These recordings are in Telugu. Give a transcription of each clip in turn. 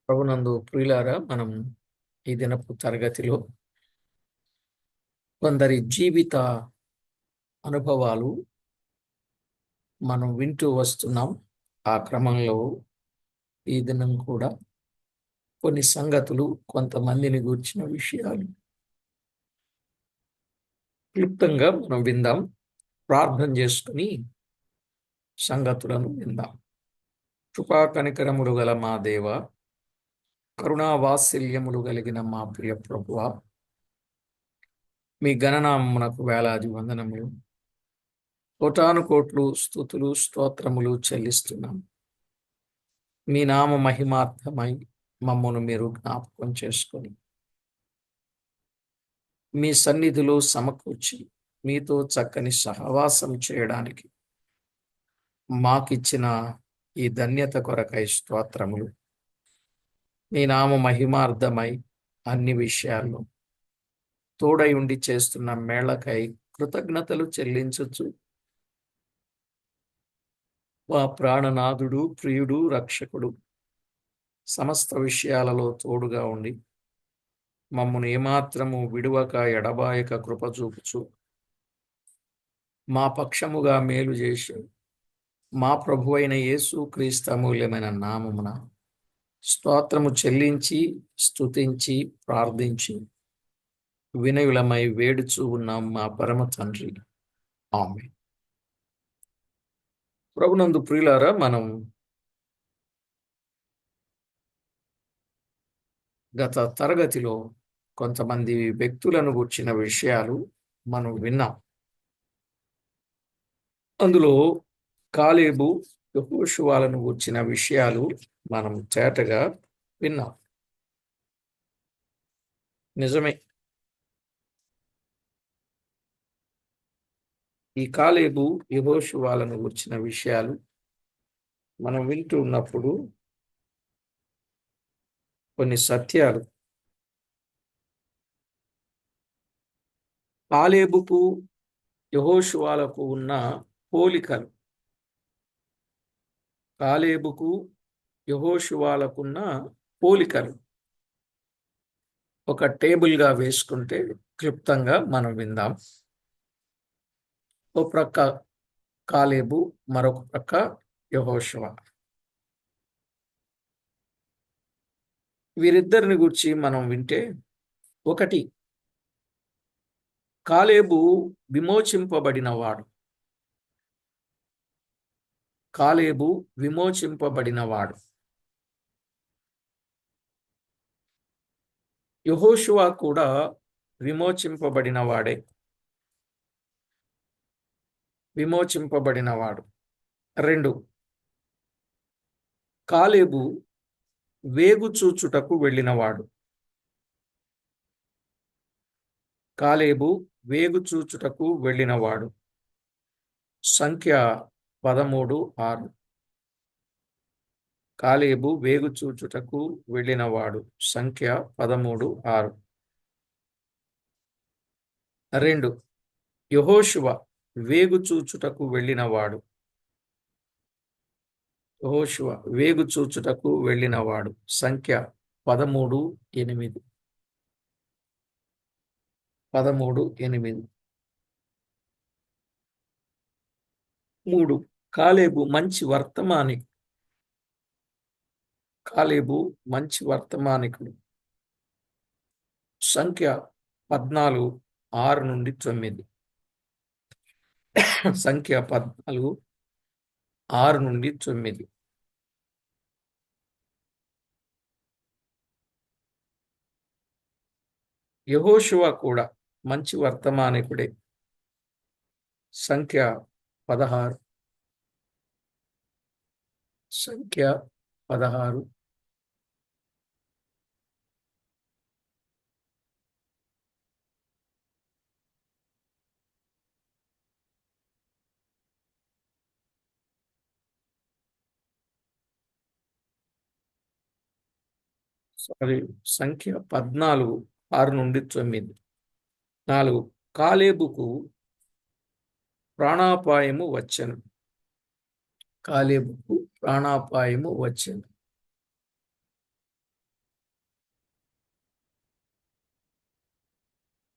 ప్రభునందు ప్రియులారా, మనం ఈ దినపు తరగతిలో కొందరి జీవిత అనుభవాలు మనం వింటూ వస్తున్నాం. ఆ క్రమంలో ఈ దినం కూడా కొన్ని సంగతులు, కొంతమందిని గూర్చిన విషయాలు క్లుప్తంగా మనం విందాం. ప్రార్థన చేసుకుని సంగతులను విందాం. కృపా కనికరములు గల మా దేవ, కరుణా వాత్సల్యములు కలిగిన మా ప్రియ ప్రభువా, మీ గణనామమునకు వేలాది వందనములు, కోటాను కోట్లు స్తుతులు స్తోత్రములు చెల్లిస్తున్నాం. మీ నామ మహిమార్థమై మమ్మను మీరు జ్ఞాపకం చేసుకొని మీ సన్నిధిలో సమకూర్చి మీతో చక్కని సహవాసం చేయడానికి మాకిచ్చిన ఈ ధన్యత కొరకై స్తోత్రములు. మీ నామ మహిమార్థమై అన్ని విషయాల్లో తోడై ఉండి చేస్తున్న మేళకై కృతజ్ఞతలు చెల్లించచ్చు. మా ప్రాణనాథుడు, ప్రియుడు, రక్షకుడు సమస్త విషయాలలో తోడుగా ఉండి మమ్మను ఏమాత్రము విడువక ఎడబాయక కృప చూపుచు మా పక్షముగా మేలు చేసి మా ప్రభువైన యేసు క్రీస్తు అమూల్యమైన నామమున స్తోత్రము చెల్లించి స్తుతించి ప్రార్థించి వినయులమై వేడుచూ ఉన్నాం మా పరమ తండ్రి. ఆమేన్. ప్రభునందు ప్రియులారా, మనం గత తరగతిలో కొంతమంది వ్యక్తులను గూర్చిన విషయాలు మనం విన్నాం. అందులో కాలేబు, యెహోషువలను గూర్చిన విషయాలు మనం తేటగా విన్నాం. నిజమే, ఈ కాలేబు, యెహోషువలను గూర్చిన విషయాలు మనం వింటూ ఉన్నప్పుడు కొన్ని సత్యాలు, కాలేబుకు యెహోషువలకు ఉన్న పోలికలు, కాలేబుకు యెహోషువలకున్న పోలికలు ఒక టేబుల్గా వేసుకుంటే క్లుప్తంగా మనం విందాం. ఓ ప్రక్క కాలేబు, మరొక ప్రక్క యెహోషువ. వీరిద్దరిని గురించి మనం వింటే, ఒకటి, కాలేబు విమోచింపబడినవాడు. కాలేబు విమోచింపబడినవాడు. యెహోషువ కూడా విమోచింపబడినవాడే, విమోచింపబడినవాడు. రెండు, కాలేబు వేగు చూచుటకు వెళ్ళినవాడు. కాలేబు వేగు చూచుటకు వెళ్ళినవాడు. సంఖ్య 13:6. కాలేబు వేగు చూచుటకు వెళ్ళినవాడు. సంఖ్య 13:6. రెండు, యెహోషువ వేగు చూచుటకు వెళ్ళినవాడు. యెహోషువ వేగు చూచుటకు వెళ్ళినవాడు. సంఖ్య 13:8. 13:8. మూడు, కాలేబు మంచి వర్తమానికుడు. కాలేబు మంచి వర్తమానికుడు. సంఖ్య 14:6-9. సంఖ్య 14:6-9. యెహోషువ కూడా మంచి వర్తమానికుడే. సంఖ్య 16. సంఖ్య 16. సంఖ్య 14:6-9. 4, కాలేబుకు ప్రాణాపాయము వచ్చెను. కాలేబుకు ప్రాణాపాయము వచ్చెను.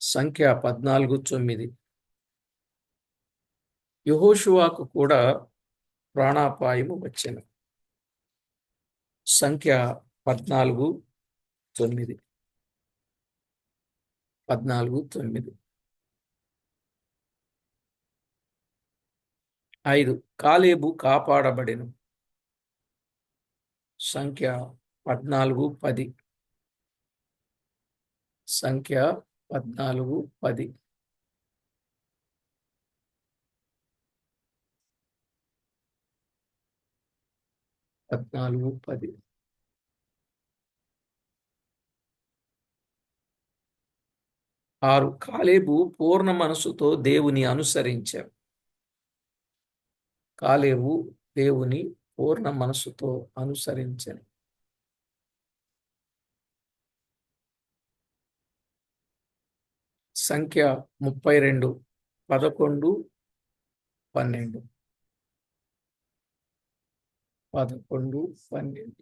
సంఖ్య 14:9. యెహోషువకు కూడా ప్రాణాపాయము వచ్చెను. సంఖ్య 14:9. 14:9. 5. కాలేబు కాపాడబడెను. సంఖ్య 14:10. సంఖ్య 14:10. 14:10. 6. కాలేబు పూర్ణ మనసుతో దేవుని అనుసరించాడు. కాలేబు దేవుని పూర్ణ మనసుతో అనుసరించాను. సంఖ్య 32. 11, 12. 11, 12.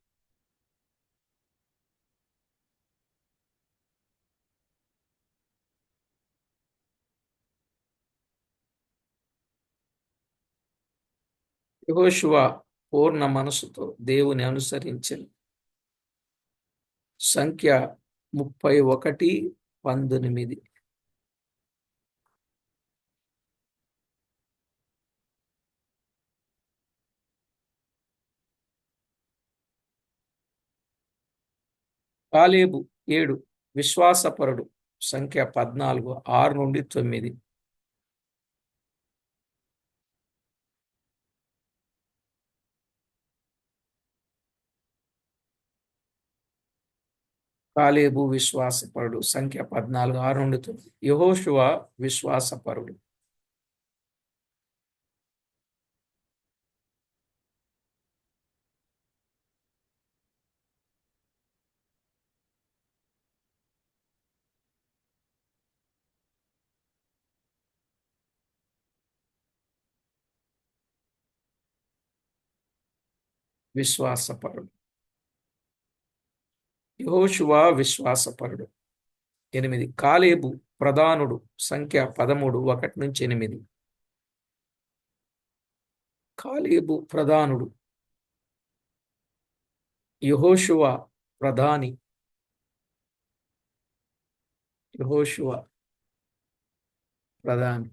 యెహోషువ పూర్ణ మనసుతో దేవుని అనుసరించెను. సంఖ్య 31, 19. కాలేబు 7. విశ్వాసపరుడు. సంఖ్య 14, 6-9. కాలేబు విశ్వాసపరుడు. సంఖ్య 14, 6-9. యెహోషువ విశ్వాసపరుడు. విశ్వాసపరుడు. యెహోషువ విశ్వాసపరుడు. 8. కాలేబు ప్రధానుడు. సంఖ్య 13, 1-8. కాలేబు ప్రధానుడు. యెహోషువ ప్రధాని. యెహోషువ ప్రధాని.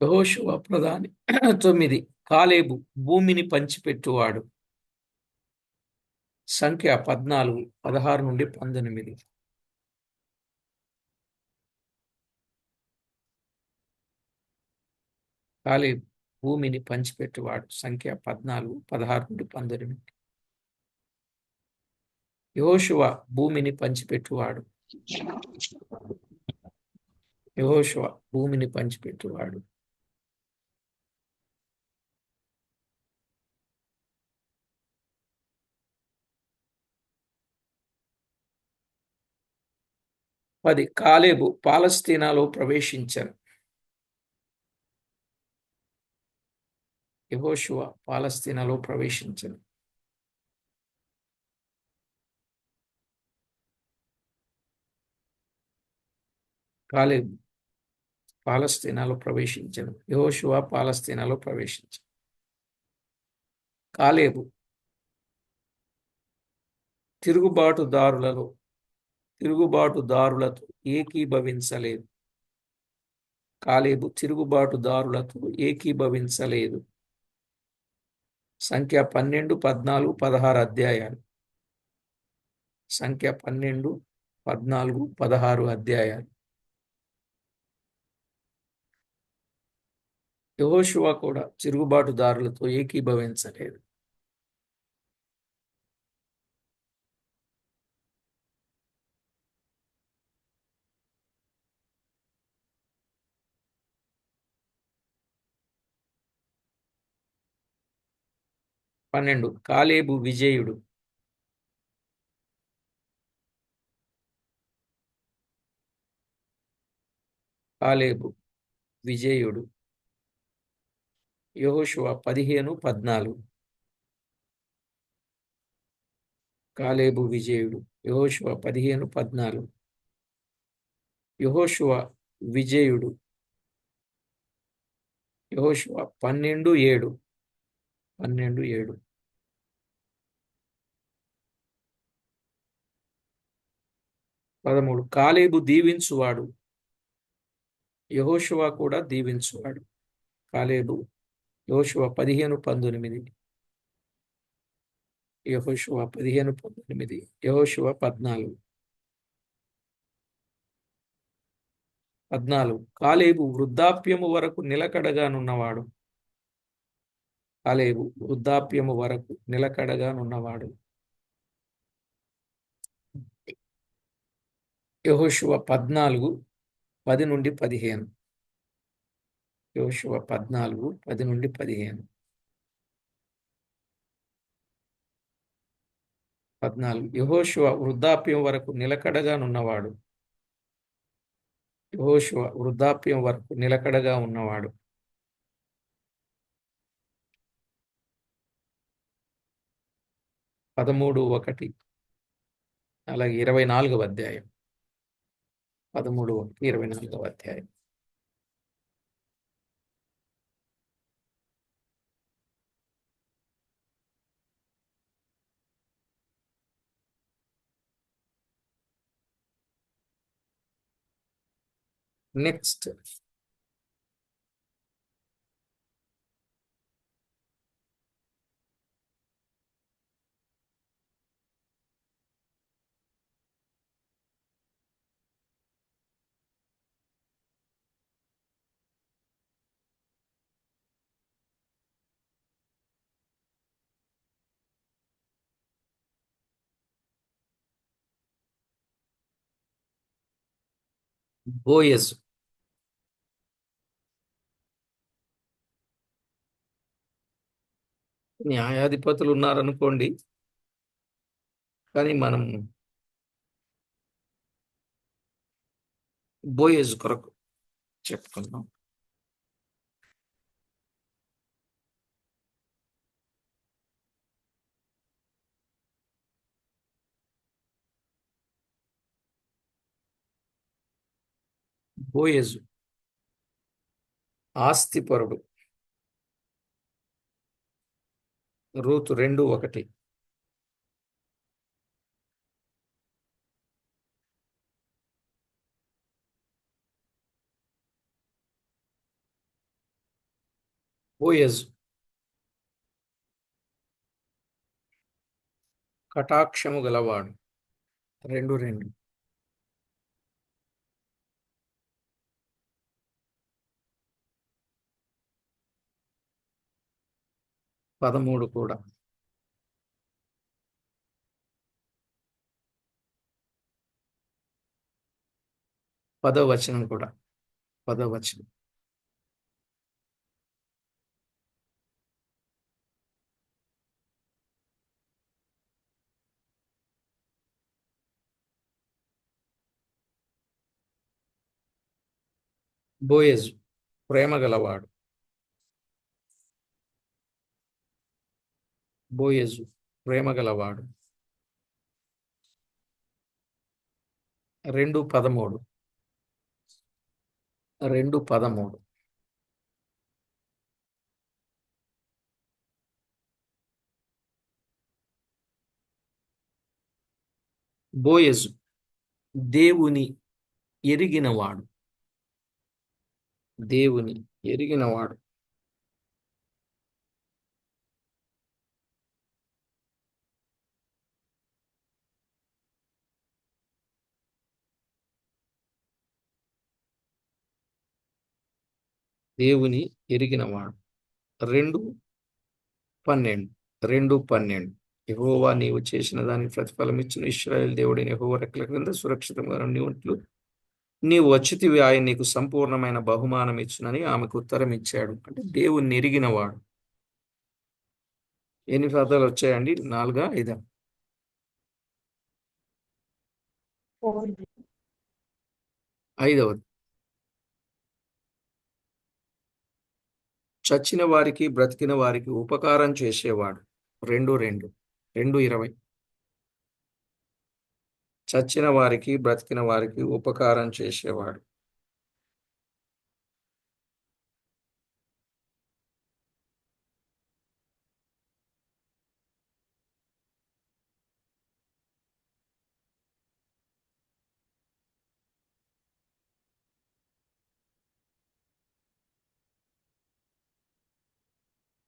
యెహోషువ ప్రధాని. 9. కాలేబు భూమిని పంచిపెట్టువాడు. సంఖ్య 14, 16-19. కాలేబు భూమిని పంచిపెట్టువాడు. సంఖ్య 14, 16-19. యెహోషువ భూమిని పంచిపెట్టువాడు. యెహోషువ భూమిని పంచిపెట్టువాడు. కాలేబు పాలస్తీనాలో ప్రవేశించాను. యెహోషువ పాలస్తీనాలో ప్రవేశించాను. కాలేబు పాలస్తీనాలో ప్రవేశించాను. యెహోషువ పాలస్తీనాలో ప్రవేశించాను. కాలేబు తిరుగుబాటుదారులతో ఏకీభవించలేదు. కాలేబు తిరుగుబాటుదారులతో ఏకీభవించలేదు. సంఖ్య 12, 14, 16 అధ్యాయాలు. సంఖ్య 12, 14, 16 అధ్యాయాలు. యెహోషువ కూడా తిరుగుబాటుదారులతో ఏకీభవించలేదు. 12 కాలేబు విజయుడు. కాలేబు విజయుడు. యెహోషువ 15:14 కాలేబు విజయుడు. యెహోషువ 15:14 యెహోషువ విజయుడు. యెహోషువ 12:7 12:7 13 కాలేబు దీవించువాడు. యెహోషువ కూడా దీవించువాడు. కాలేబు. యెహోషువ 15:19 యెహోషువ 15:19 యెహోషువ 14 కాలేబు వృద్ధాప్యము వరకు నిలకడగానున్నవాడు. కాలేబు వృద్ధాప్యము వరకు నిలకడగానున్నవాడు. యెహోషువ 14:10-15 యెహోషువ 14:10-15 14 యెహోషువ వృద్ధాప్యం వరకు నిలకడగానున్నవాడు. యెహోషువ వృద్ధాప్యం వరకు నిలకడగా ఉన్నవాడు. 13:1 అలాగే 24వ అధ్యాయం 13:1 24వ అధ్యాయం. నెక్స్ట్ బోయజు. న్యాయాధిపతులు ఉన్నారనుకోండి, కానీ మనం బోయజు కొరకు చెప్పుకుందాం. బోయజు ఆస్తిపరుడు. రూతు 2:1 బోయజు కటాక్షము గలవాడు. 2:2 13 కూడా 10వ వచనం కూడా 10వ వచనం. బోయజు ప్రేమ గలవాడు. బోయజు ప్రేమ గలవాడు. 2:13 2:13 బోయజు దేవుని ఎరిగినవాడు. దేవుని ఎరిగినవాడు. దేవుని ఎరిగినవాడు. 2:12 2:12 యెహోవా నీవు చేసిన దానికి ప్రతిఫలం ఇచ్చిన ఇశ్రాయేలు దేవుడైన యెహోవా రెక్కల క్రింద సురక్షితంగా నీవుంట్లు నీవు వచ్చితివి, ఆయన నీకు సంపూర్ణమైన బహుమానం ఇచ్చునని ఆమెకు ఉత్తరం ఇచ్చాడు. అంటే దేవుణ్ణి ఎరిగినవాడు. ఎన్ని పదాలు వచ్చాయండి? 4, 5? 4. ఐదవది. చచ్చిన వారికి బ్రతికిన వారికి ఉపకారం చేసేవాడు. 2:2. 2:20. చచ్చిన వారికి బ్రతికిన వారికి ఉపకారం చేసేవాడు.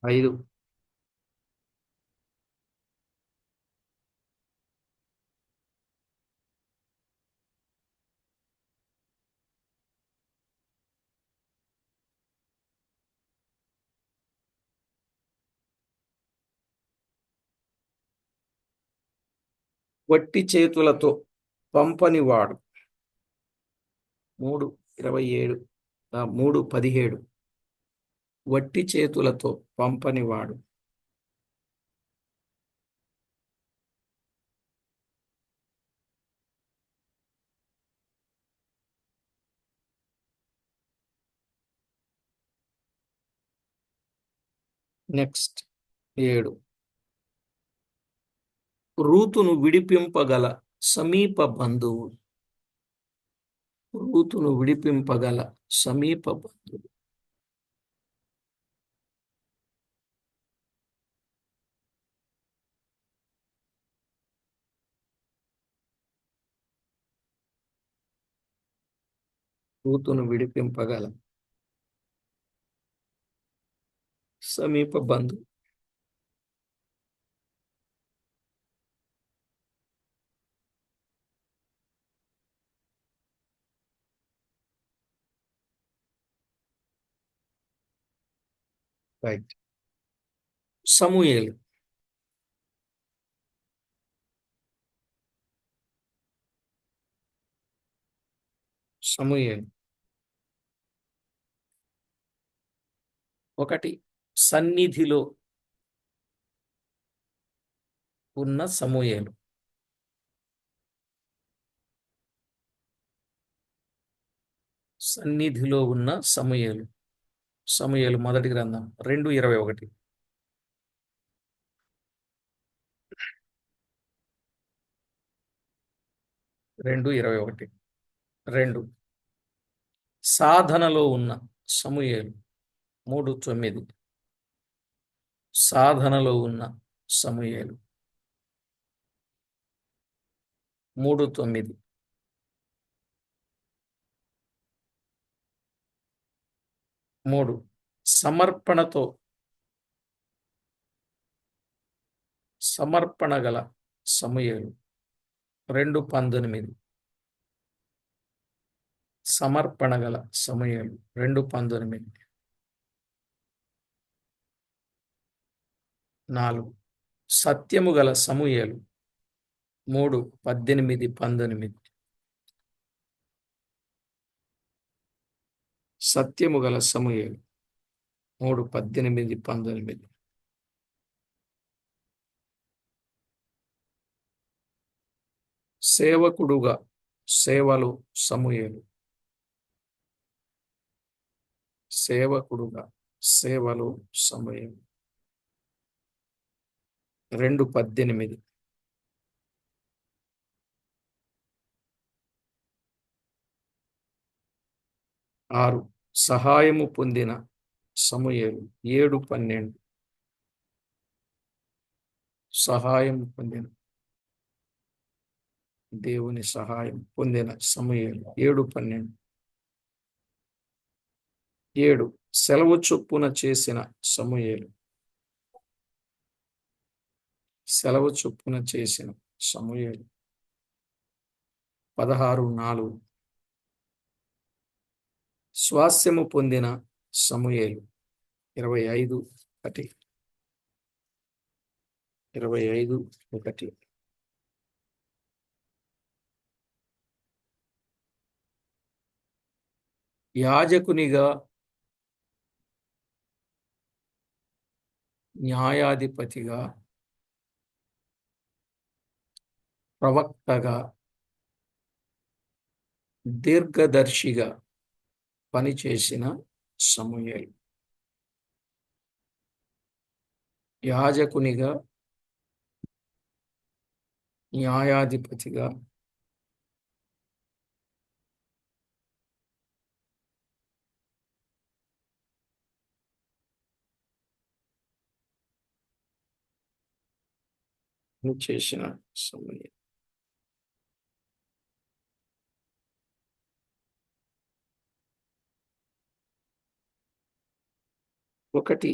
ఐదు. వట్టి చేతులతో పంపనివాడు. 3:27. 3:17. వట్టి చేతులతో పంపనివాడు. నెక్స్ట్ 7. రూతును విడిపింపగల సమీప బంధువు. రూతును విడిపింపగల సమీప బంధువు. రూతును విడిపింపగల సమీప బంధువు. రైట్. సమూయేలు. సమూయేలు. 1. సన్నిధిలో ఉన్న సమూయేలు. సన్నిధిలో ఉన్న సమూయేలు. సమూయేలు మొదటి గ్రంథం 2:21. 2:21. 2. సాధనలో ఉన్న సమూయేలు. 3:9. సాధనలో ఉన్న సమూయేలు. 3:9. 3. సమర్పణతో సమర్పణ గల సమూయేలు. 2:19. సమర్పణ గల సమూయేలు. 2:19. 4. సత్యము గల సమూయేలు. 3:18-19. సత్యము గల సమూయేలు. 3:18-19. సేవకుడుగా సేవలో సమూయేలు. సేవకుడుగా సేవలో సమూయేలు. 2:18. 6. సహాయము పొందిన సమూయేలు. 7:12. సహాయం పొందిన దేవుని సహాయం పొందిన సమూయేలు. 7:12. 7. సెలవు చొప్పున చేసిన సమూయేలు. సెలవు చొప్పున చేసిన సమూయేలు. 16:4. స్వాస్యము పొందిన సమూయేలు. 25:1. 25:1. యాజకునిగా న్యాయాధిపతిగా, ప్రవక్తగా, దీర్ఘదర్శిగా పనిచేసిన సమూయేలు. యాజకునిగా, న్యాయాధిపతిగా, పనిచేసిన సమూయేలు. ఒకటి,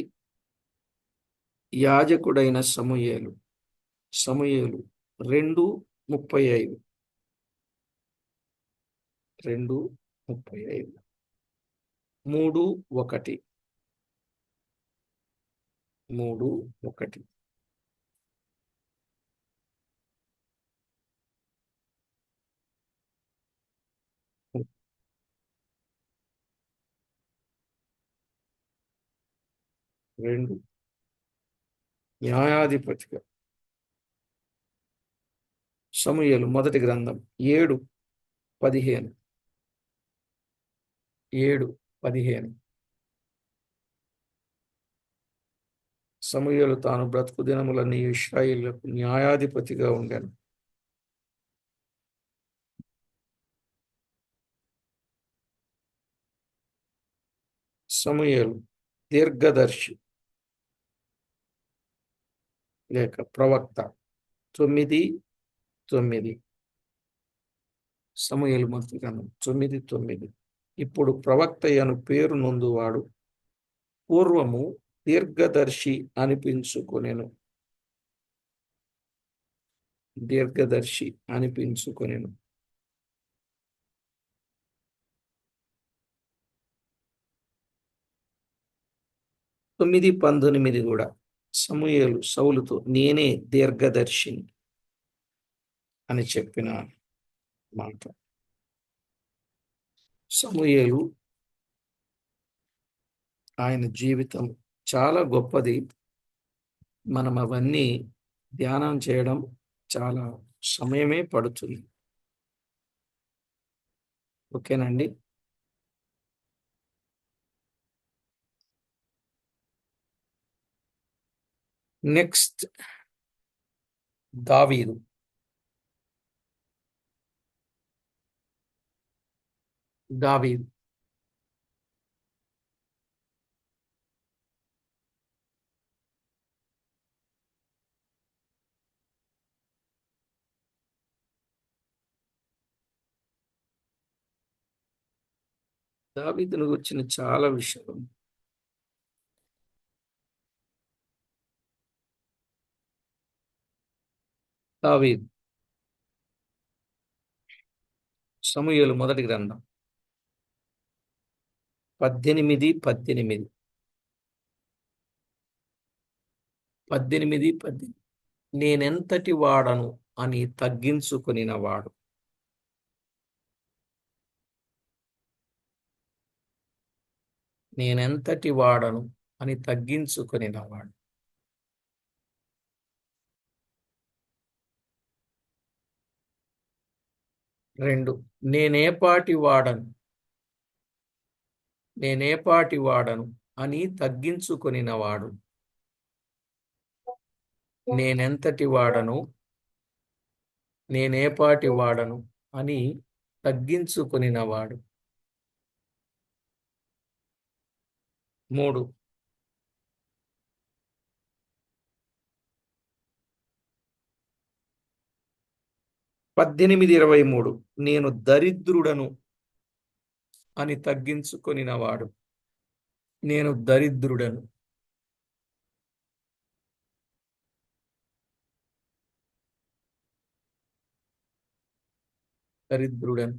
యాజకుడైన సమూయేలు. సమూయేలు 2:35. 2:35. 3:1. 3:1. 2. న్యాయాధిపతిగా. సమూయేలు మొదటి గ్రంథం 7:15. 7:15. సమూయేలు తాను బ్రతుకు దినములన్నీ ఇశ్రాయేలుకు న్యాయాధిపతిగా ఉండెను. సమూయేలు దీర్ఘదర్శి లేక ప్రవక్త. 9:9. సమూయేలు మొదటి గ్రంథం 9:9. ఇప్పుడు ప్రవక్త అను పేరు నొందువాడు పూర్వము దీర్ఘదర్శి అనిపించుకొనెను. దీర్ఘదర్శి అనిపించుకొనెను. 9:19 కూడా సమూయేలు సౌలుతో నేనే దీర్ఘదర్శిని అని చెప్పిన మాట. సమూయేలు ఆయన జీవితం చాలా గొప్పది. మనం అవన్నీ ధ్యానం చేయడం చాలా సమయమే పడుతుంది. ఓకేనండి. నెక్స్ట్ దావీదు. దావీదు దావీదును గురించిన చాలా విషయాలు. దావీదు సమూయేలు మొదటి గ్రంథం 18:18. 18:18. నేనెంతటి వాడను అని తగ్గించుకొనినవాడు. నేనెంతటి వాడను అని తగ్గించుకొనినవాడు. 2. నేనేపాటి వాడను అని తగ్గించుకొనినవాడు. నేనెంతటి వాడను, నేనేపాటి వాడను అని తగ్గించుకొనినవాడు. 3. 18:23. నేను దరిద్రుడను అని తగ్గించుకొనినవాడు. నేను దరిద్రుడను. దరిద్రుడను.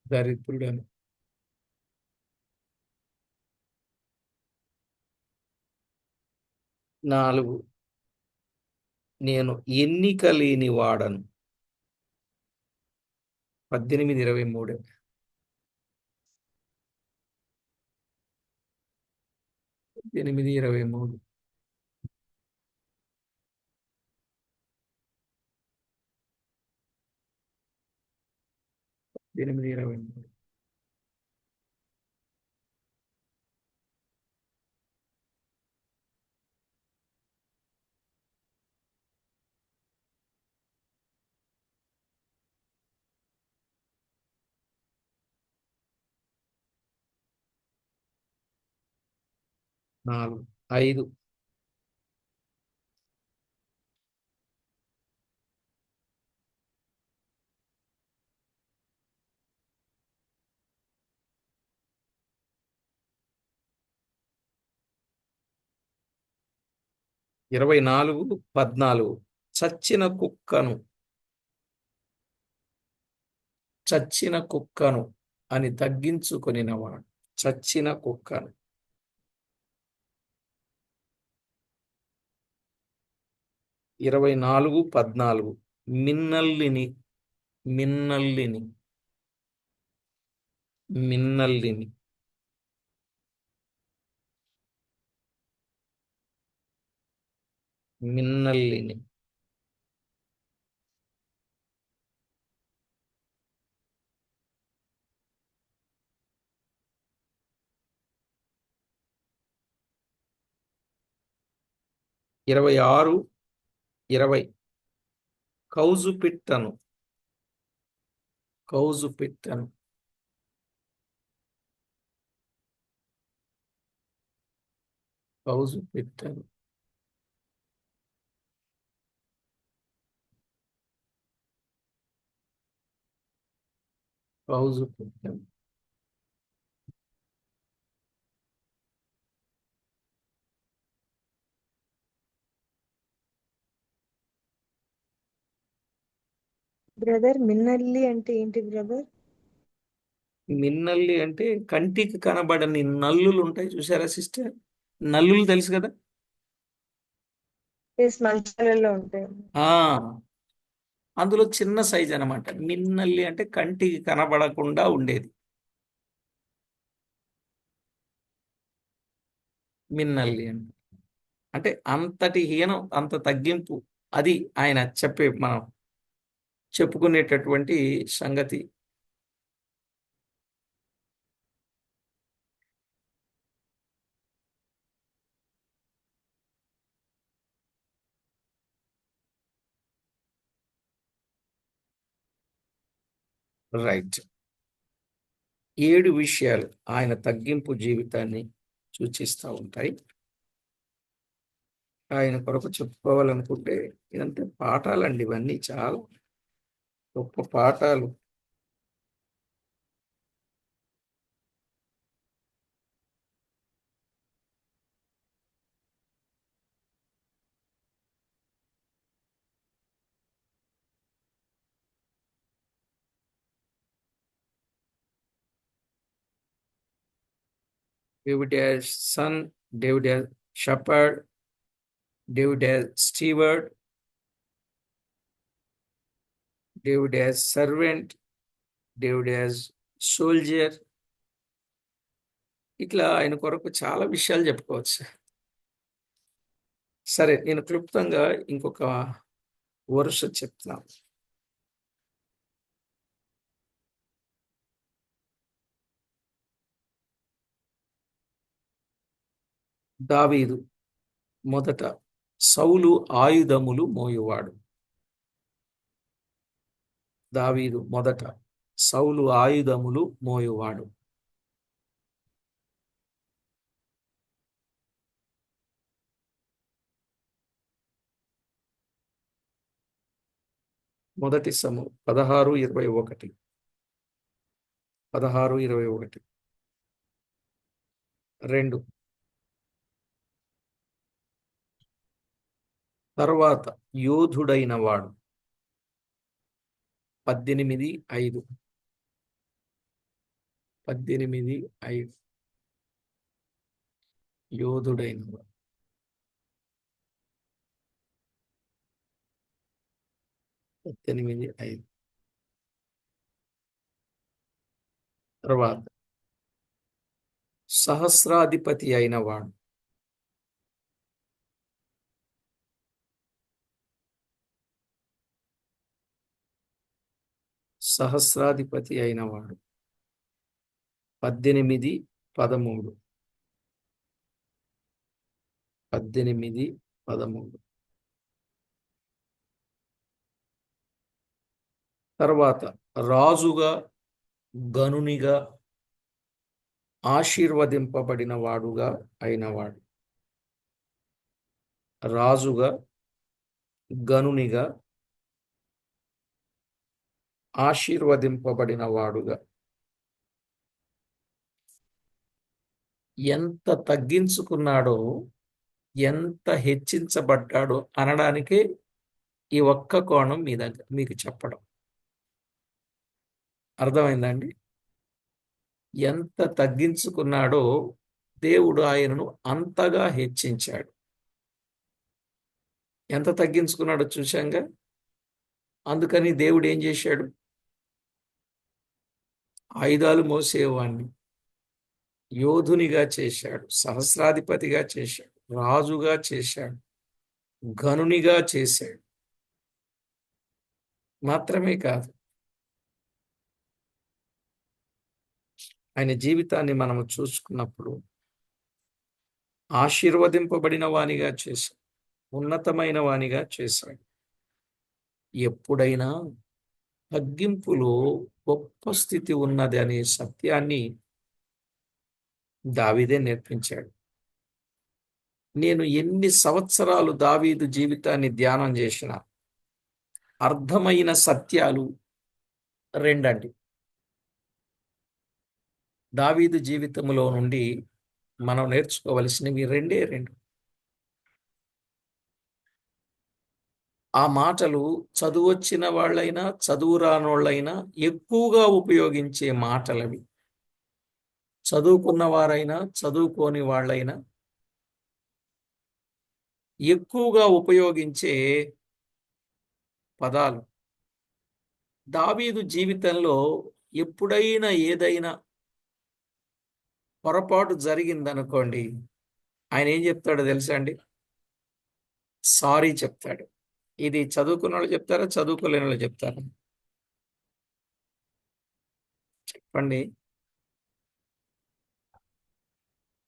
దరిద్రుడను. 4. నేను ఎన్నిక లేని వాడను. 18:23. 18:23. 18:23. 4, 5. 24, 14. చచ్చిన కుక్కను అని తగ్గించుకొనినవాడు. చచ్చిన కుక్కను. 24, 14. మిన్నల్లిని మిన్నల్లిని మిన్నల్లిని మిన్నల్లిని 26, 20. కౌజు పిట్టను కౌజు పిట్టను కౌజు పిట్టను. కౌజు పిట్టను. బ్రదర్ మిన్నల్లి అంటే ఏంటి బ్రదర్? మిన్నల్లి అంటే కంటికి కనబడని నల్లులు ఉంటాయి చూసారా సిస్టర్? నల్లులు తెలుసు కదా? ఎస్, మంచాలలో ఉంటాయి. ఆ అందులో చిన్న సైజ్ అన్నమాట. మిన్నల్లి అంటే కంటికి కనబడకుండా ఉండేది. మిన్నల్లి అంటే అంతటి హీనం, అంత తగ్గింపు. అది ఆయన మనం చెప్పుకునేటటువంటి సంగతి. రైట్. 7 విషయాలు ఆయన తగ్గింపు జీవితాన్ని సూచిస్తూ ఉంటాయి. ఆయన కొరకు చెప్పుకోవాలనుకుంటే ఇదంతా పాఠాలండి. ఇవన్నీ చాలా గొప్ప పాఠాలు. David as son, David as shepherd, David as steward, David as servant, David as soldier. ఇట్లా ఆయన కొరకు చాలా విషయాలు చెప్పుకోవచ్చు. సరే, నేను క్లుప్తంగా ఇంకొక వరుస చెప్తున్నాను. దావీదు మొదట సౌలు ఆయుధములు మోయువాడు. దావీదు మొదట సౌలు ఆయుధములు మోయువాడు. మొదటి 16:21. 16:21. 2. తర్వాత యోధుడైన వాడు. 18:5. 18:5. యోధుడైన వాడు. 18:5. తర్వాత సహస్రాధిపతి అయిన వాడు. సహస్రాధిపతి అయిన వాడు 18, 13. 18, 13. తర్వాత రాజుగా గనునిగా ఆశీర్వదింపబడిన వాడుగా అయినవాడు. రాజుగా గనునిగా ఆశీర్వదింపబడిన వాడుగా. ఎంత తగ్గించుకున్నాడో, ఎంత హెచ్చించబడ్డాడో అనడానికే ఈ ఒక్క కోణం మీ దగ్గర మీకు చెప్పడం అర్థమైందండి. ఎంత తగ్గించుకున్నాడో దేవుడు ఆయనను అంతగా హెచ్చించాడు. ఎంత తగ్గించుకున్నాడో చూశాంగా. అందుకని దేవుడు ఏం చేశాడు? ఆయుధాలు మోసేవాణ్ణి యోధునిగా చేశాడు, సహస్రాధిపతిగా చేశాడు, రాజుగా చేశాడు, గనునిగా చేశాడు. మాత్రమే కాదు, ఆయన జీవితాన్ని మనము చూసుకున్నప్పుడు ఆశీర్వదింపబడిన వానిగా చేశాడు, ఉన్నతమైన వానిగా చేశాడు. ఎప్పుడైనా తగ్గింపులో గొప్ప స్థితి ఉన్నది అనే సత్యాన్ని దావీదే నేర్పించాడు. నేను ఎన్ని సంవత్సరాలు దావీదు జీవితాన్ని ధ్యానం చేసిన అర్థమైన సత్యాలు రెండండి. దావీదు జీవితంలో నుండి మనం నేర్చుకోవలసినవి రెండే రెండు. ఆ మాటలు చదువొచ్చిన వాళ్ళైనా చదువు రానోళ్ళైనా ఎక్కువగా ఉపయోగించే మాటలవి. చదువుకున్న వారైనా చదువుకోని వాళ్ళైనా ఎక్కువగా ఉపయోగించే పదాలు. దావీదు జీవితంలో ఎప్పుడైనా ఏదైనా పొరపాటు జరిగిందనుకోండి, ఆయన ఏం చెప్తాడో తెలుసా అండి? సారీ చెప్తాడు. ఇది చదువుకున్న వాళ్ళు చెప్తారా, చదువుకోలేని వాళ్ళు చెప్తారా? చెప్పండి.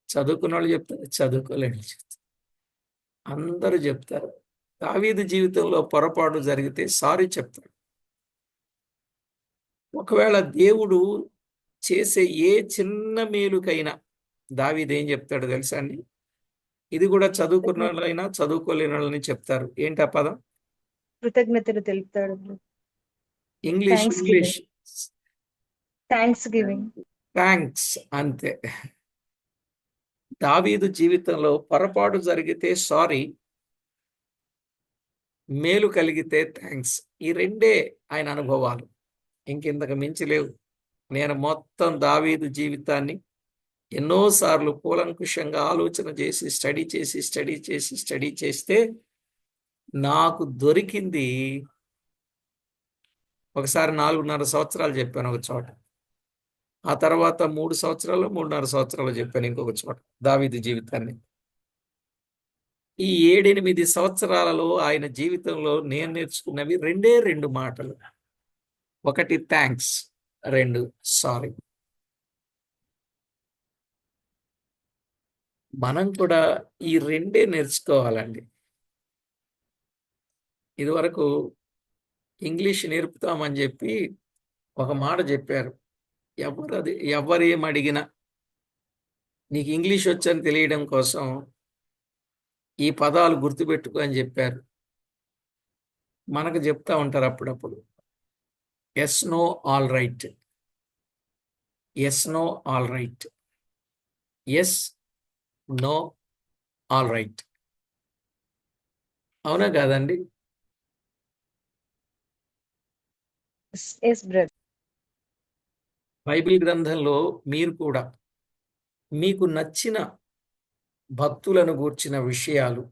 చదువుకున్న వాళ్ళు చెప్తారు, చదువుకోలేని వాళ్ళు చెప్తారు. అందరూ చెప్తారు. దావీదు జీవితంలో పొరపాటు జరిగితే సారీ చెప్తాడు. ఒకవేళ దేవుడు చేసే ఏ చిన్న మేలుకైనా దావీదు ఏం చెప్తాడో తెలుసా అండి? ఇది కూడా చదువుకున్న వాళ్ళైనా చదువుకోలేని వాళ్ళని చెప్తారు. ఏంటి ఆ పదం? కృతజ్ఞతలు తెలుపుతాడు. English English thanksgiving. Thanks, అంతే. దావీదు జీవితంలో పొరపాటు జరిగితే సారీ, మేలు కలిగితే థ్యాంక్స్. ఈ రెండే ఆయన అనుభవాలు, ఇంకింతకు మించి లేవు. నేను మొత్తం దావీదు జీవితాన్ని ఎన్నోసార్లు కూలంకుషంగా ఆలోచన చేసి స్టడీ చేస్తే నాకు దొరికింది ఒకసారి 4.5 సంవత్సరాలు చెప్పాను ఒక చోట. ఆ తర్వాత 3 సంవత్సరాలు 3.5 సంవత్సరాలు చెప్పాను ఇంకొక చోట దావీదు జీవితాన్ని. ఈ 7-8 సంవత్సరాలలో ఆయన జీవితంలో నేను నేర్చుకున్నవి రెండే రెండు మాటలు. ఒకటి థ్యాంక్స్, రెండు సారీ. మనం కూడా ఈ రెండే నేర్చుకోవాలండి. ఇదివరకు ఇంగ్లీష్ నేర్పుతామని చెప్పి ఒక మాట చెప్పారు. ఎవరేం అడిగినా నీకు ఇంగ్లీష్ వచ్చని తెలియడం కోసం ఈ పదాలు గుర్తుపెట్టుకో అని చెప్పారు. మనకు చెప్తా ఉంటారు అప్పుడప్పుడు. Yes no all right, yes no all right, yes no all right. అవునా కాదండి? Yes brother. బైబిల్ గ్రంథంలో మీరు కూడా మీకు నచ్చిన భక్తులను గూర్చిన విషయాలు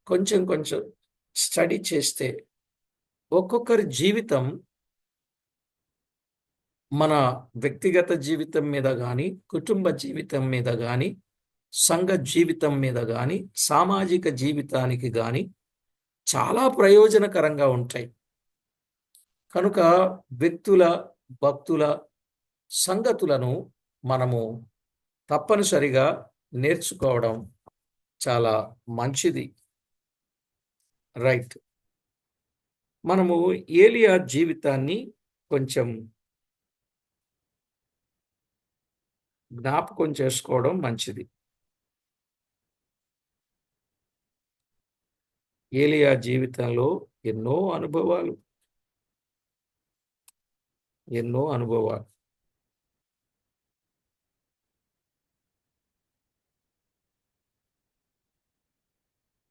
కొంచెం కొంచెం స్టడీ చేస్తే ఒక్కొక్కరి జీవితం మన వ్యక్తిగత జీవితం మీద కానీ, కుటుంబ జీవితం మీద కానీ, సంఘ జీవితం మీద కానీ, సామాజిక జీవితానికి కానీ చాలా ప్రయోజనకరంగా ఉంటాయి. కనుక వ్యక్తుల, భక్తుల సంగతులను మనము తప్పనిసరిగా నేర్చుకోవడం చాలా మంచిది. రైట్. మనము ఏలియా జీవితాన్ని కొంచెం జ్ఞాపకం చేసుకోవడం మంచిది. ఏలియా జీవితంలో ఎన్నో అనుభవాలు.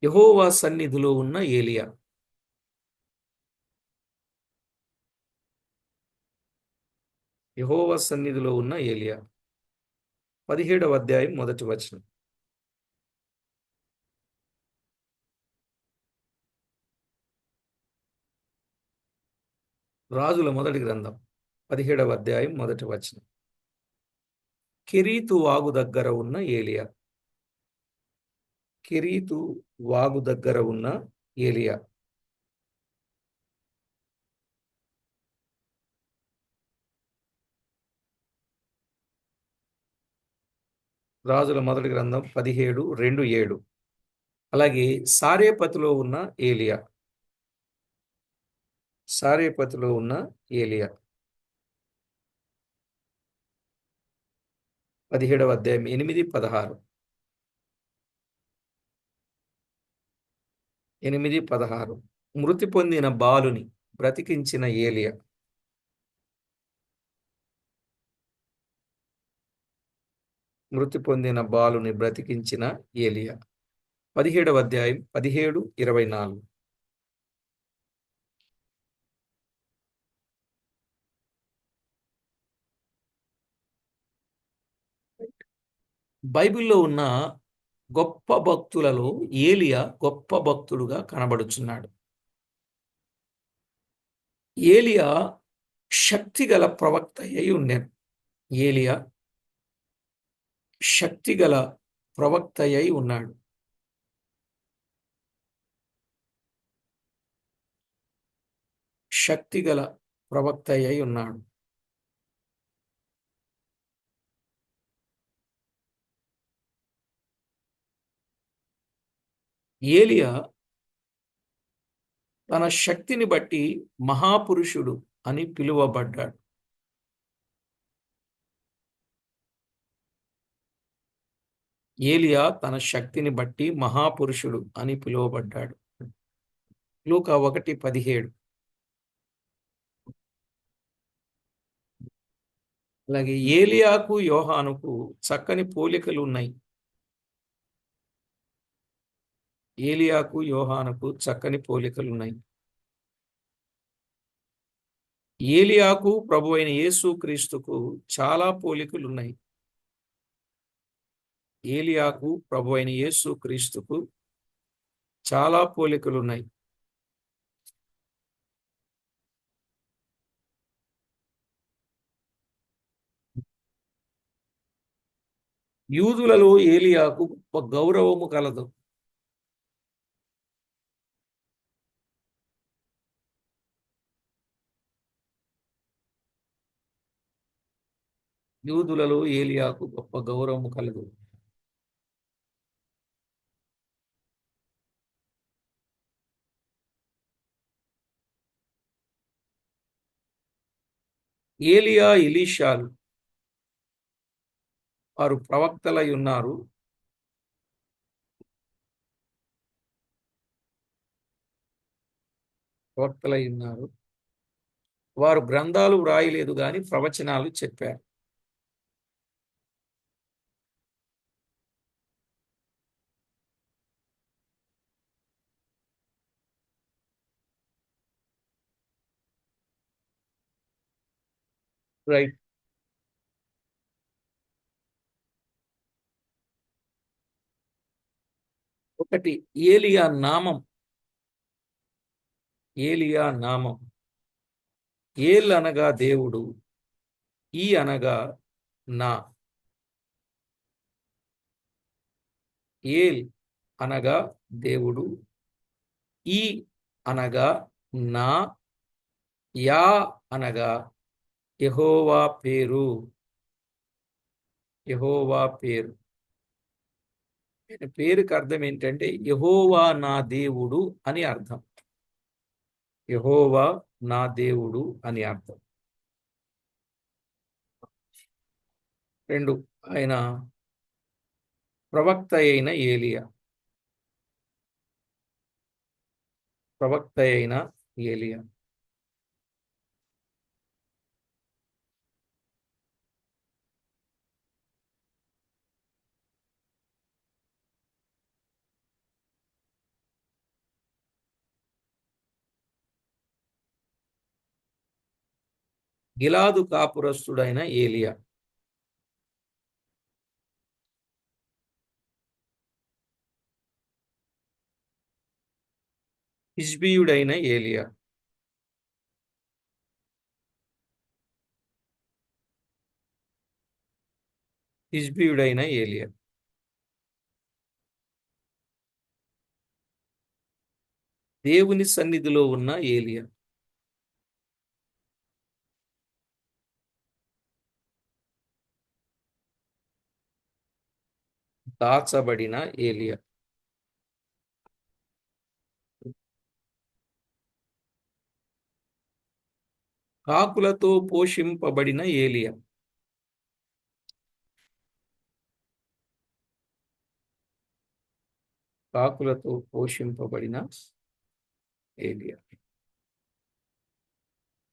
యెహోవా సన్నిధిలో ఉన్న ఏలియా. యెహోవా సన్నిధిలో ఉన్న ఏలియా 17వ అధ్యాయం మొదటి వచనం. రాజుల మొదటి గ్రంథం 17వ అధ్యాయం మొదటి వచనం. కెరీతు వాగు దగ్గర ఉన్న ఏలియా. కెరీతు వాగు దగ్గర ఉన్న ఏలియా. రాజుల మొదటి గ్రంథం 17:2-7. అలాగే సారేపతులో ఉన్న ఏలియా. సారేపతులో ఉన్న ఏలియా 17వ అధ్యాయం 8-16. 8-16. మృతి పొందిన బాలుని బ్రతికించిన ఏలియా. మృతి పొందిన బాలుని బ్రతికించిన ఏలియా 17వ అధ్యాయం 17-24. బైబిల్లో ఉన్న గొప్ప భక్తులలో ఏలియా గొప్ప భక్తుడుగా కనబడుచున్నాడు. ఏలియా శక్తిగల ప్రవక్త అయి ఉండెను. ఏలియా శక్తిగల ప్రవక్త అయి ఉన్నాడు. శక్తిగల ప్రవక్త అయి ఉన్నాడు. ఏలియా తన శక్తిని బట్టి మహాపురుషుడు అని పిలువబడ్డాడు. ఏలియా తన శక్తిని బట్టి మహాపురుషుడు అని పిలువబడ్డాడు. లూకా 1:17. అలాగే ఏలియాకు యోహానుకు చక్కని పోలికలు ఉన్నాయి. ఏలియాకు యోహానుకు చక్కని పోలికలు ఉన్నాయి. ఏలియాకు ప్రభువైన యేసుక్రీస్తుకు చాలా పోలికలు ఉన్నాయి. ఏలియాకు ప్రభువైన యేసుక్రీస్తుకు చాలా పోలికలు ఉన్నాయి. యూదులలో ఏలియాకు గొప్ప గౌరవము కలదు. యూదులలో ఏలియాకు గొప్ప గౌరవము కలదు. ఏలియా, ఎలీషాలు వారు ప్రవక్తలై ఉన్నారు. ప్రవక్తలై ఉన్నారు. వారు గ్రంథాలు వ్రాయలేదు గాని ప్రవచనాలు చెప్పారు. రైట్. ఒకటి ఏలియా నామం. ఏలియా నామం. ఏల్ అనగా దేవుడు, ఈ అనగా నా. ఏల్ అనగా దేవుడు. ఈ అనగా నా. యా అనగా యెహోవా పేరు. యెహోవా పేరు. ఆయన పేరుకి అర్థం ఏంటంటే యెహోవా నా దేవుడు అని అర్థం. యెహోవా నా దేవుడు అని అర్థం. 2, ఆయన ప్రవక్త అయిన ఏలియా. ప్రవక్త అయిన ఏలియా. గిలాదు కాపురస్తుడైన ఏలియా. హిజ్బీయుడైన ఏలియా. హిజ్బీయుడైన ఏలియా. దేవుని సన్నిధిలో ఉన్న ఏలియా. దాచబడిన ఏలియా. కాకులతో పోషింపబడిన ఏలియా. కాకులతో పోషింపబడిన ఏలియా.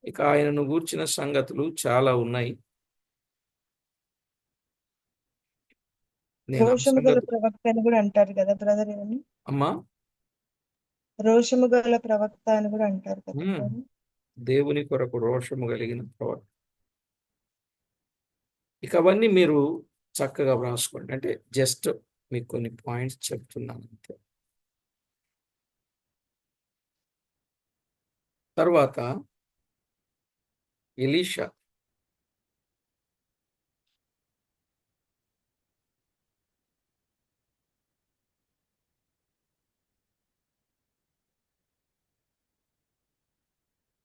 ఇక ఆయనను గూర్చిన సంగతులు చాలా ఉన్నాయి. నేను ఆ రోషము గల సంగతి ప్రవక్త అని కూడా అంటారు కదా బ్రదర్ అని. అమ్మా. రోషము గల ప్రవక్త అని కూడా అంటారు కదా ఉమ్, brother. దేవుని కొరకు రోషము కలిగిన ప్రవక్త. ఇక అవన్నీ మీరు చక్కగా వ్రాసుకోండి. అంటే జస్ట్ మీకు కొన్ని పాయింట్స్ చెప్తున్నాను అంతే. తర్వాత ఎలీషా.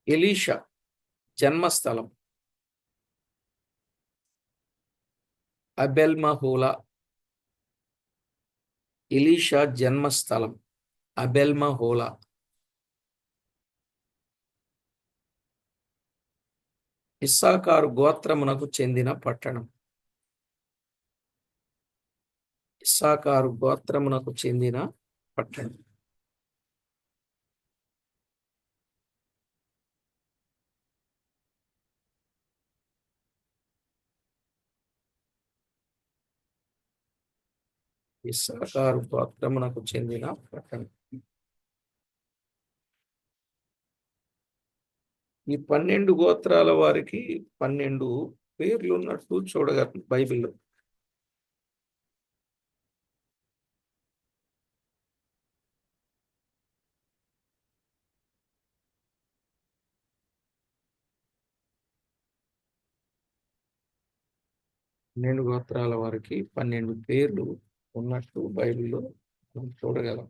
ఎలీషా జన్మస్థలం అబెల్మహోలా. ఎలీషా జన్మస్థలం అబెల్మహోలా. ఇస్సాకారు గోత్రమునకు చెందిన పట్టణం. ఇస్సాకారు గోత్రమునకు చెందిన పట్టణం. ఇస్సాకారు గోత్రమునకు చెందిన పట్టణం. ఈ 12 గోత్రాల వారికి 12 పేర్లు ఉన్నట్టు చూడగలను బైబిల్లో. పన్నెండు గోత్రాల వారికి 12 పేర్లు ఉన్నట్టు బైబిల్లో మనం చూడగలం.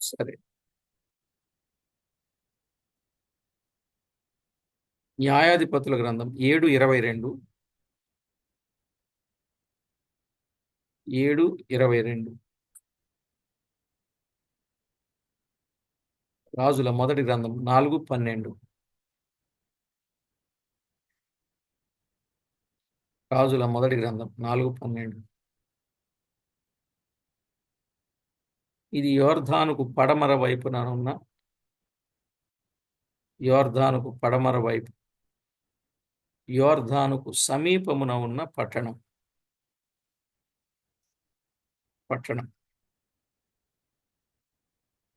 సరే, న్యాయాధిపతుల గ్రంథం 7:22. 7:22. రాజుల మొదటి గ్రంథం 4:12. రాజుల మొదటి గ్రంథం 4:12. ఇది యోర్ధానుకు పడమర వైపున ఉన్న యోర్ధానుకు పడమర వైపు యోర్ధానుకు సమీపమున ఉన్న పట్టణం.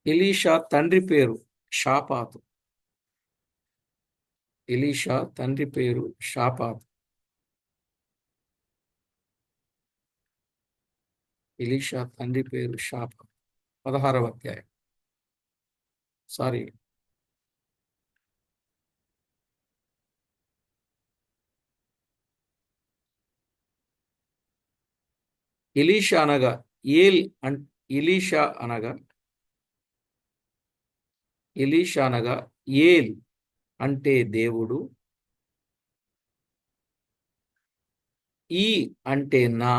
ఎలీషా తండ్రి పేరు షాపాతు. ఎలీషా తండ్రి పేరు షాపాత్. ఎలీషా తండ్రి పేరు షాపాత్. 16వ అధ్యాయం. సారీ, ఎలీషా అనగా ఏల్ అన్ ఎలీషా అనగా ఎలీషా అనగా ఏల్ అంటే దేవుడు, ఈ అంటే నా,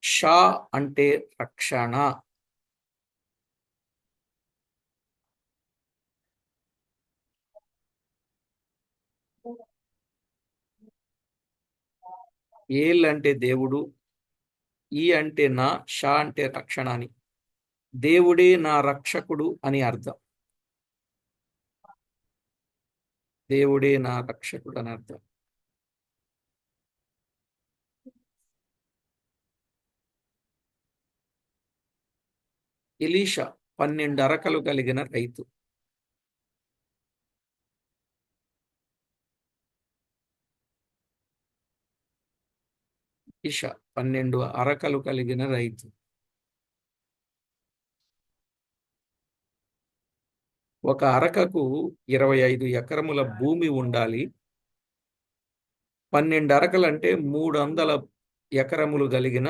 షా అంటే రక్షణ. ఏల్ అంటే దేవుడు, ఈ అంటే నా, షా అంటే రక్షణ అని. దేవుడే నా రక్షకుడు అని అర్థం. దేవుడే నా రక్షకుడు అని అర్థం. ఎలీషా 12 అరకలు కలిగిన రైతు. ఎలీషా 12 అరకలు కలిగిన రైతు. ఒక అరకకు 25 ఎకరముల భూమి ఉండాలి. 12 అరకలంటే 300 ఎకరములు కలిగిన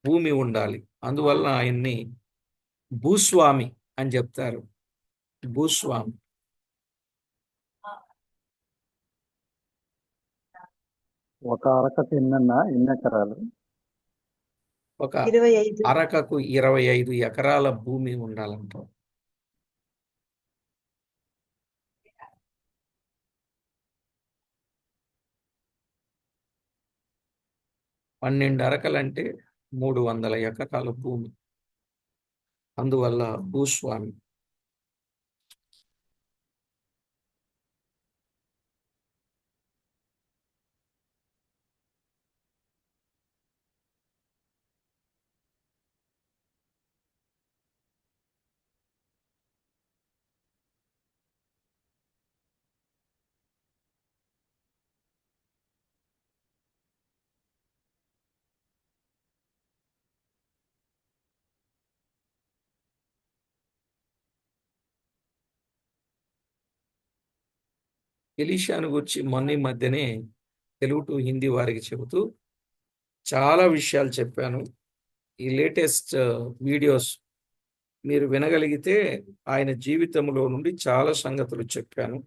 భూమి ఉండాలి. అందువల్ల ఆయన్ని భూస్వామి అని చెప్తారు. భూస్వామి. ఒక అరకకు ఎన్ని ఎకరాలు? ఒక 25. అరకకు 25 ఎకరాల భూమి ఉండాలంట. పన్నెండు అరకలంటే 300 ఎకరాల భూమి. అందువల్ల భూస్వామి. ఎలీషాను గురించి మొన్న ఈ మధ్యనే తెలుగు టు హిందీ వారికి చెబుతూ చాలా విషయాలు చెప్పాను. ఈ లేటెస్ట్ వీడియోస్ మీరు వినగలిగితే ఆయన జీవితంలో నుండి చాలా సంగతులు చెప్పాను.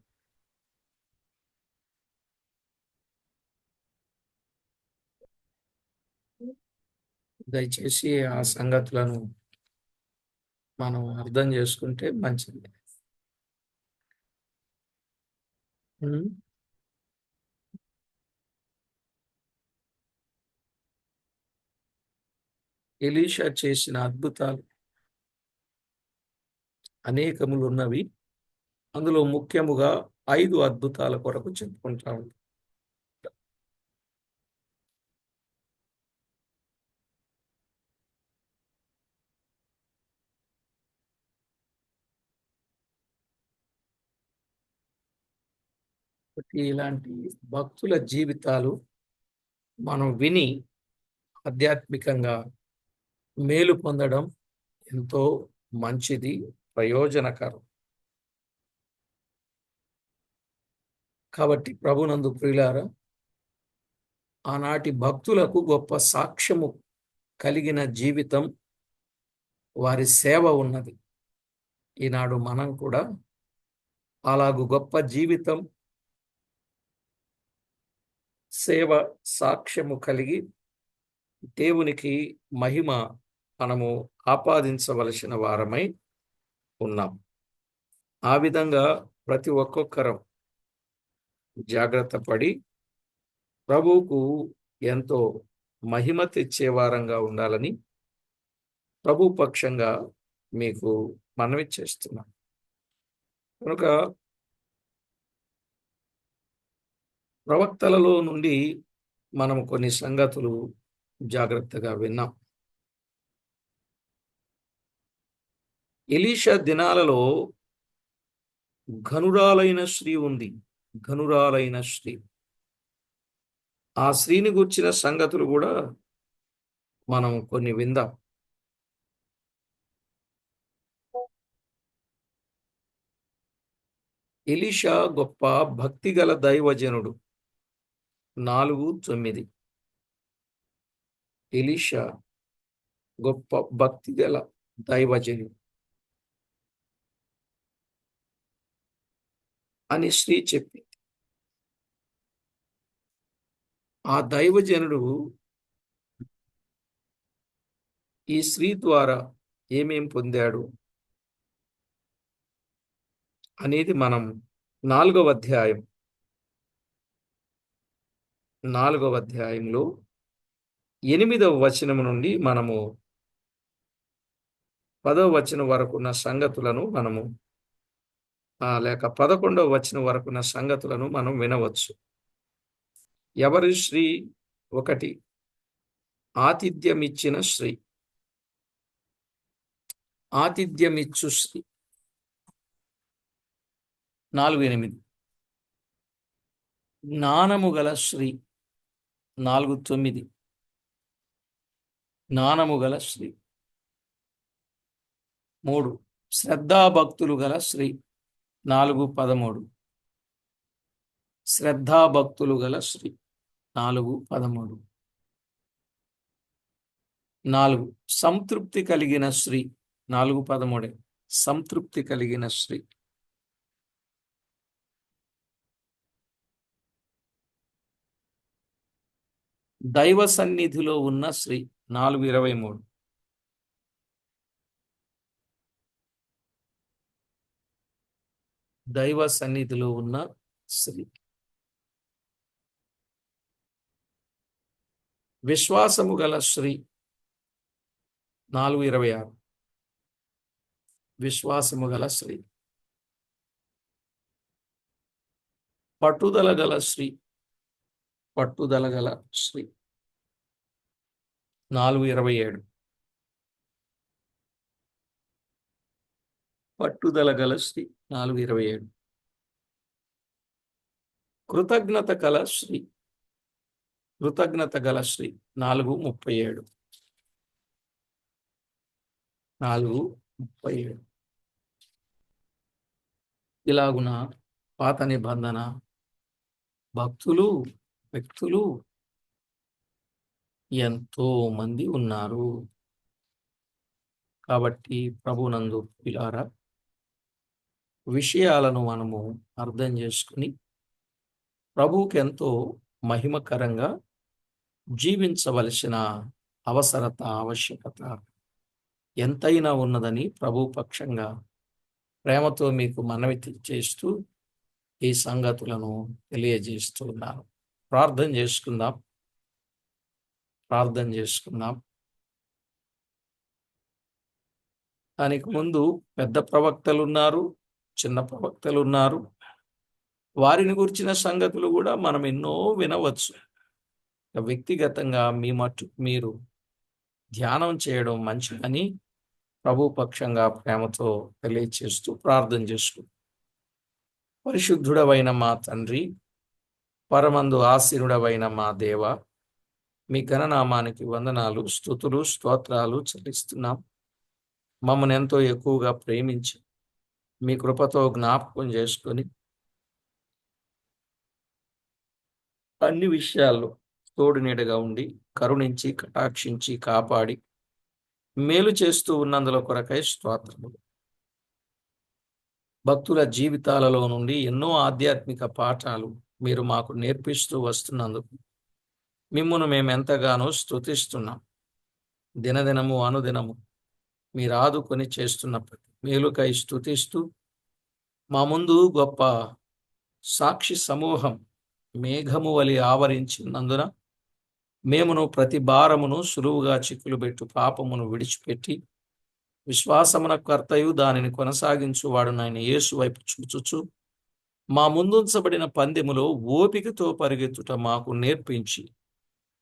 దయచేసి ఆ సంగతులను మనం అర్థం చేసుకుంటే మంచిది. ఎలీషా చేసిన అద్భుతాలు అనేకములు ఉన్నవి. అందులో ముఖ్యముగా 5 అద్భుతాల కొరకు చెప్పుకుంటాము. ఇలాంటి భక్తుల జీవితాలు మనం విని ఆధ్యాత్మికంగా మేలు పొందడం ఎంతో మంచిది, ప్రయోజనకరం. కాబట్టి ప్రభునందు ప్రియులారా, ఆనాటి భక్తులకు గొప్ప సాక్ష్యము కలిగిన జీవితం, వారి సేవ ఉన్నది. ఈనాడు మనం కూడా అలాగు గొప్ప జీవితం, సేవ, సాక్ష్యము కలిగి దేవునికి మహిమ మనము ఆపాదించవలసిన వారమై ఉన్నాం. ఆ విధంగా ప్రతి ఒక్కొక్కరం జాగ్రత్త పడి ప్రభువుకు ఎంతో మహిమ తెచ్చే వారంగా ఉండాలని ప్రభు పక్షంగా మీకు మనవి చేస్తున్నాం. కనుక ప్రవక్తలలో నుండి మనం కొన్ని సంగతులు జాగ్రత్తగా విన్నాం. ఎలీషా దినాలలో ఘనురాలైన స్త్రీ ఉంది. ఘనురాలైన స్త్రీ. ఆ స్త్రీని గూర్చిన సంగతులు కూడా మనం కొన్ని విందాం. ఎలీషా గొప్ప భక్తిగల దైవజనుడు. 4:9. ఎలీషా గొప్ప భక్తిగల దైవజనుడు అని స్త్రీ చెప్పింది. ఆ దైవజనుడు ఈ స్త్రీ ద్వారా ఏమేం పొందాడు అనేది మనం 4వ అధ్యాయంలో 8వ వచనం నుండి మనము 10వ వచనం వరకున్న సంగతులను మనము లేక 11వ వచనం వరకున్న సంగతులను మనం వినవచ్చు. ఎవరి స్త్రీ? 1, ఆతిథ్యమిచ్చిన స్త్రీ. ఆతిథ్యమిచ్చు స్త్రీ. 4:8. జ్ఞానము గల స్త్రీ. 4:9. జ్ఞానము గల స్త్రీ. 3, శ్రద్ధాభక్తులు గల స్త్రీ. 4:13. శ్రద్ధాభక్తులు గల స్త్రీ. 4:13. 4, సంతృప్తి కలిగిన స్త్రీ. 4:13. సంతృప్తి కలిగిన స్త్రీ. దైవ సన్నిధిలో ఉన్న స్త్రీ. 4:23. దైవ సన్నిధిలో ఉన్న స్త్రీ. విశ్వాసము గల స్త్రీ. 4:26. విశ్వాసము గల స్త్రీ. పట్టుదల గల స్త్రీ. పట్టుదల గల స్త్రీ. 4:27. పట్టుదల గల స్త్రీ. 4:27. కృతజ్ఞత గల స్త్రీ. కృతజ్ఞత గల స్త్రీ. 4:37. 4:37. ఇలాగున పాత నిబంధన వ్యక్తులు ఎంతో మంది ఉన్నారు. కాబట్టి ప్రభునందు ప్రియులారా, విషయాలను మనము అర్థం చేసుకుని ప్రభువుకి ఎంతో మహిమకరంగా జీవించవలసిన ఆవశ్యకత ఎంతైనా ఉన్నదని ప్రభు పక్షంగా ప్రేమతో మీకు మనవి చేస్తూ ఈ సంగతులను తెలియజేస్తున్నాను. ప్రార్థన చేసుకుందాం. దానికి ముందు పెద్ద ప్రవక్తలు ఉన్నారు, చిన్న ప్రవక్తలు ఉన్నారు. వారిని గురించిన సంగతులు కూడా మనం ఎన్నో వినవచ్చు. వ్యక్తిగతంగా మీ మట్టుకు మీరు ధ్యానం చేయడం మంచిదని ప్రభు పక్షంగా ప్రేమతో తెలియచేస్తూ ప్రార్థన చేసుకుంటాం. పరిశుద్ధుడవైన మా తండ్రి, పరమందు ఆసీనుడవైన మా దేవ, మీ ఘననామానికి వందనాలు, స్తుతులు, స్తోత్రాలు చెల్లిస్తున్నాం. మమ్మల్ని ఎంతో ఎక్కువగా ప్రేమించి మీ కృపతో జ్ఞాపకం చేసుకొని అన్ని విషయాల్లో తోడు నీడగా ఉండి కరుణించి కటాక్షించి కాపాడి మేలు చేస్తూ ఉన్నందుల కొరకై స్తోత్రములు. భక్తుల జీవితాలలో నుండి ఎన్నో ఆధ్యాత్మిక పాఠాలు మీరు మాకు నేర్పిస్తూ వస్తున్నందుకు మిమ్మును మేము ఎంతగానో స్తుతిస్తున్నాం. దినదినము అనుదినము మీరు ఆదుకొని చేస్తున్న ప్రతి మేలుకై స్తుతిస్తూ మా ముందు గొప్ప సాక్షి సమూహం మేఘము వలె ఆవరించినందున మేమును ప్రతి భారమును సులువుగా చిక్కులుబెట్టు పాపమును విడిచిపెట్టి విశ్వాసమున కర్తయు దానిని కొనసాగించువాడు నాయన యేసు వైపు చూచుచు మా ముందుంచబడిన పందెములో ఓపికతో పరిగెత్తుట మాకు నేర్పించి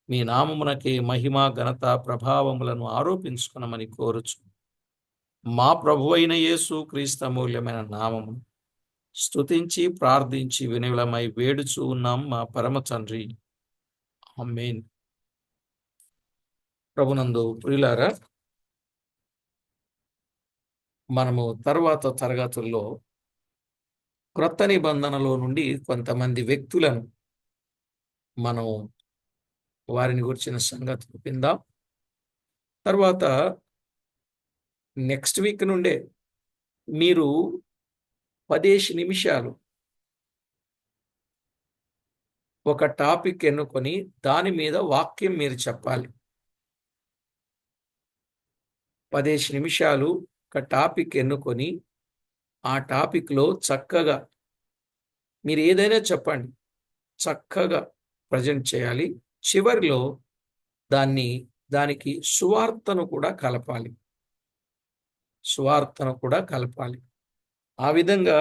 మీ నామమునకే మహిమ ఘనత ప్రభావములను ఆరోపించుకునమని కోరుచు మా ప్రభువైన యేసు క్రీస్తు అమూల్యమైన నామము స్తుతించి ప్రార్థించి వినయములమై వేడుచూ ఉన్నాం మా పరమ తండ్రి. ఆమేన్. ప్రభునందు ప్రియులారా, మనము తర్వాత తరగతుల్లో క్రొత్త నిబంధనలో నుండి కొంతమంది వ్యక్తులను మనం వారిని గురించిన సంగతులు విందాం. తర్వాత నెక్స్ట్ వీక్ నుండే మీరు 10 నిమిషాలు ఒక టాపిక్ ఎన్నుకొని దాని మీద వాక్యం మీరు చెప్పాలి. 10 నిమిషాలు ఒక టాపిక్ ఎన్నుకొని ఆ టాపిక్లో చక్కగా మీరు ఏదైనా చెప్పండి, చక్కగా ప్రజెంట్ చేయాలి. చివరిలో దానికి సువార్తను కూడా కలపాలి. ఆ విధంగా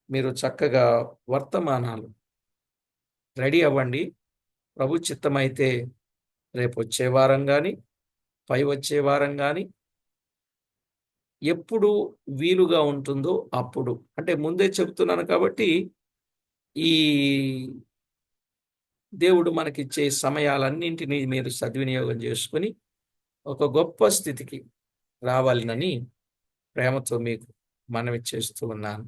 మీరు చక్కగా వర్తమానాలు రెడీ అవ్వండి. ప్రభు చిత్తమైతే రేపు వచ్చే వారం కానీ వచ్చే వారం కానీ ఎప్పుడు వీలుగా ఉంటుందో అప్పుడు, అంటే ముందే చెబుతున్నాను కాబట్టి ఈ దేవుడు మనకిచ్చే సమయాలన్నింటినీ మీరు సద్వినియోగం చేసుకుని ఒక గొప్ప స్థితికి రావాలని ప్రేమతో మీకు మనవి చేస్తూ ఉన్నాను.